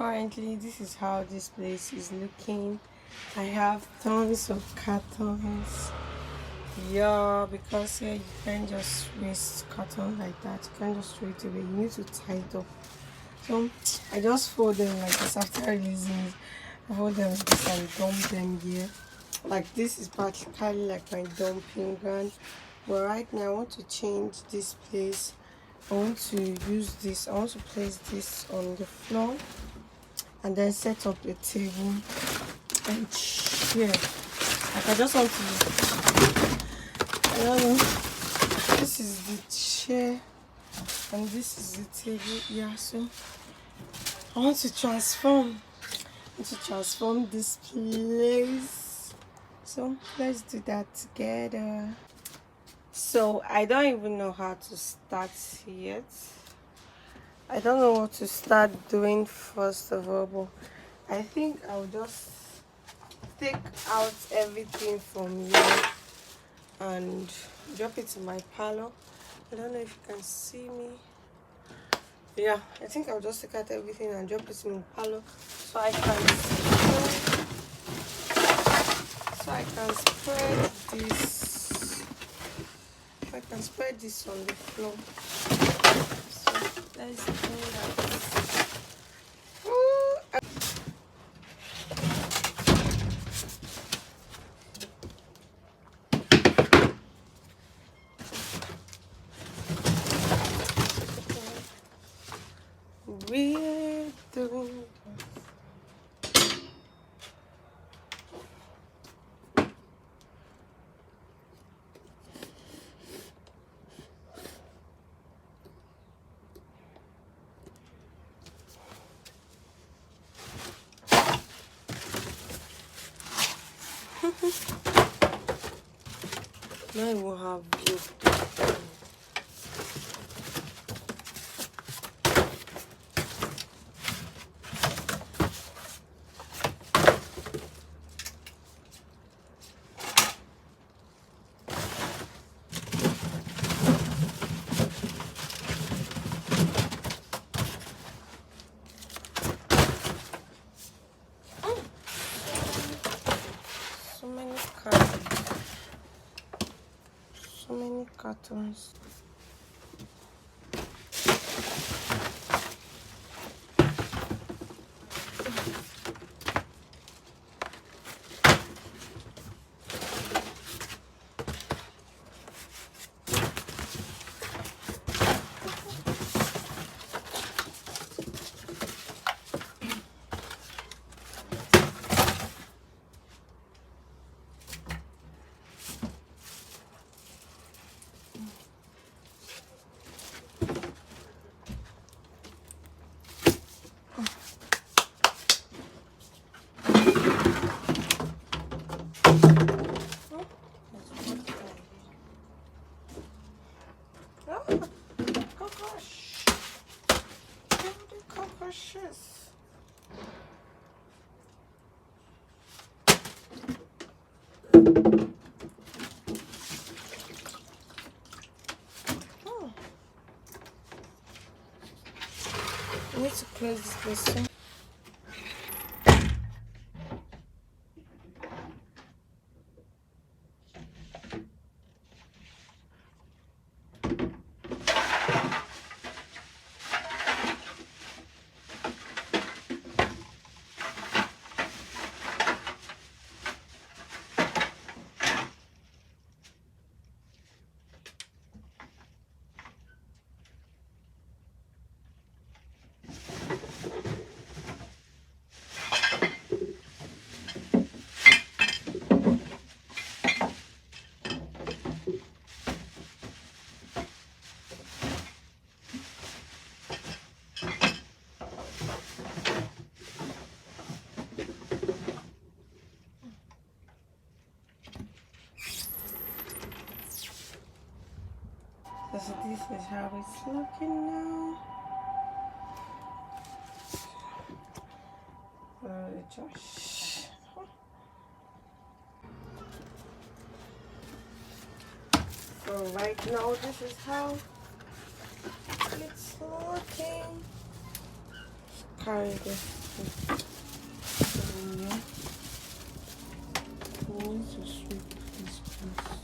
Currently, this is how this place is looking. I have tons of cartons. Yeah, because here you can't just waste carton like that. You can't just throw it away. You need to tie it up. So I just fold them like this after releasing it. I fold them like this and dump them here. Like this is practically like my dumping ground. But right now I want to change this place. I want to use this. I want to place this on the floor and then set up a table and chair. Like I just want to, I don't know, this is the chair and this is the table. Yeah, so I want to transform this place. So let's do that together. So I don't even know how to start yet. I don't know what to start doing first of all, but I think I'll just take out everything from here and drop it in my parlor. I don't know if you can see me. Yeah, I think I'll just take out everything and drop it in my parlor so I can spread this. I can spread this on the floor. So let's do that. We're doing. Now I will have blue. So many cartons. So many cartons. Oh, gosh. Cockroaches. Oh, I need to close this place. So this is how it's looking now. Josh. So right now this is how it's looking. Carry this. Yeah. We need to sweep this place.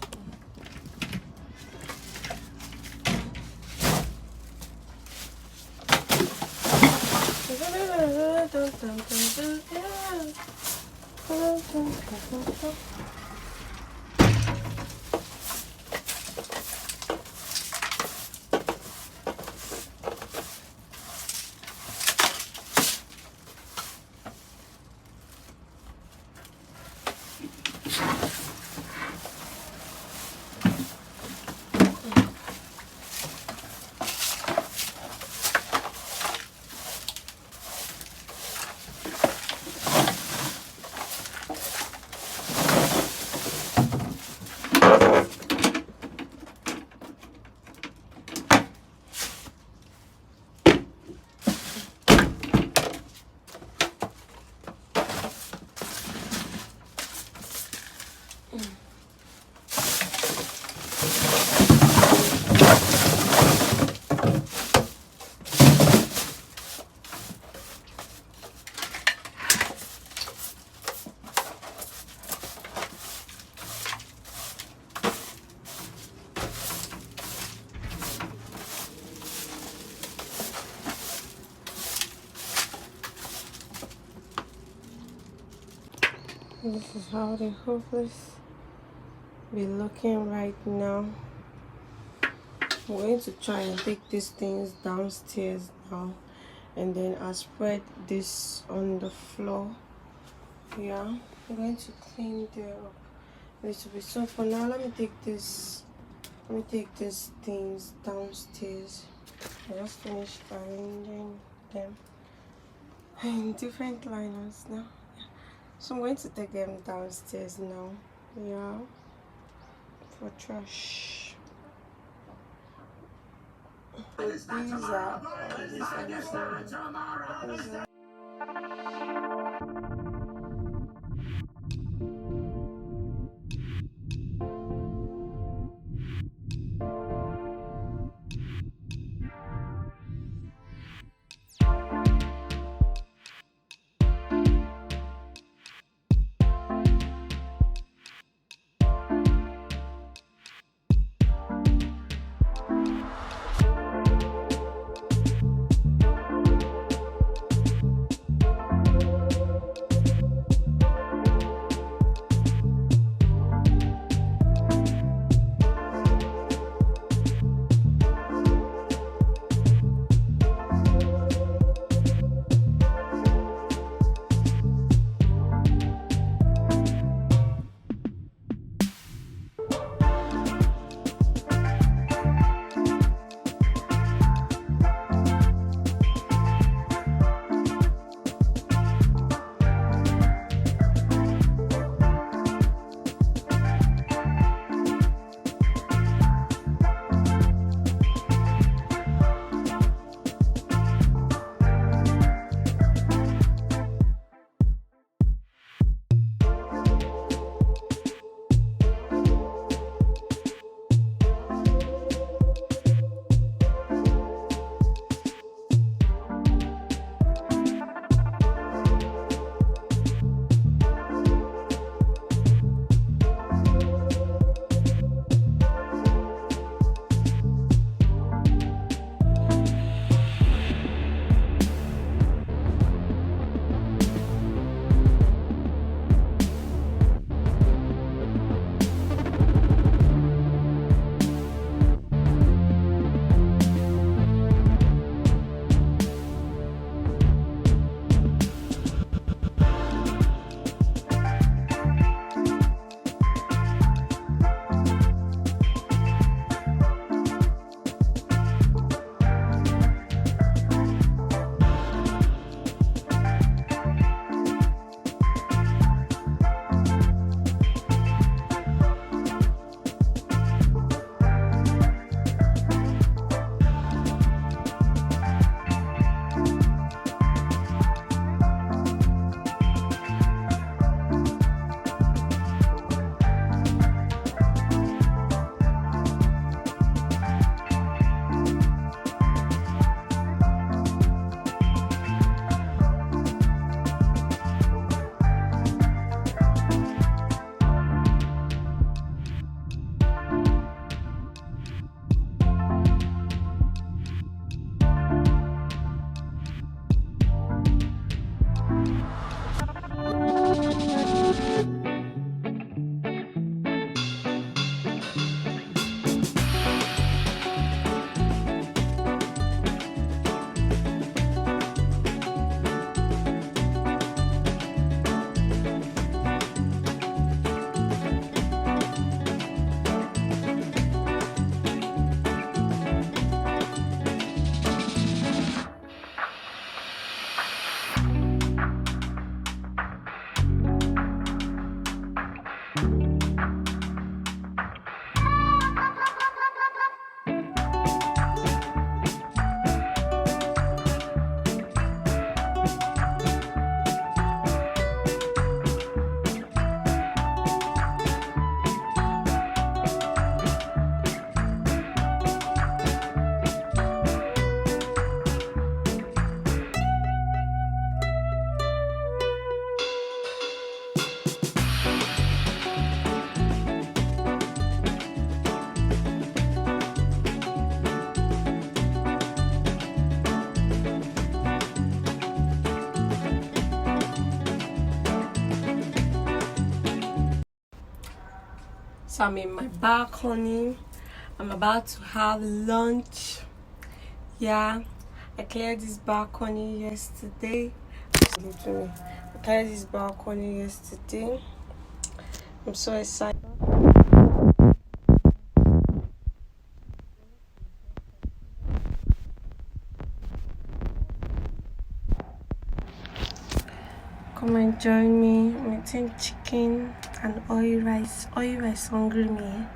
This is how the whole place be looking right now. I'm going to try and take these things downstairs now, and then I'll spread this on the floor. Yeah, I'm going to clean the a little bit. So for now, let me take these things downstairs. I just finished arranging them in different liners now. So I'm going to take them downstairs now. Yeah, for trash. So these are So I'm in my balcony. I'm about to have lunch. Yeah, I cleared this balcony yesterday. I cleared this balcony yesterday. I'm so excited. Come and join me. I'm eating chicken and oil rice. Oil rice hungry me.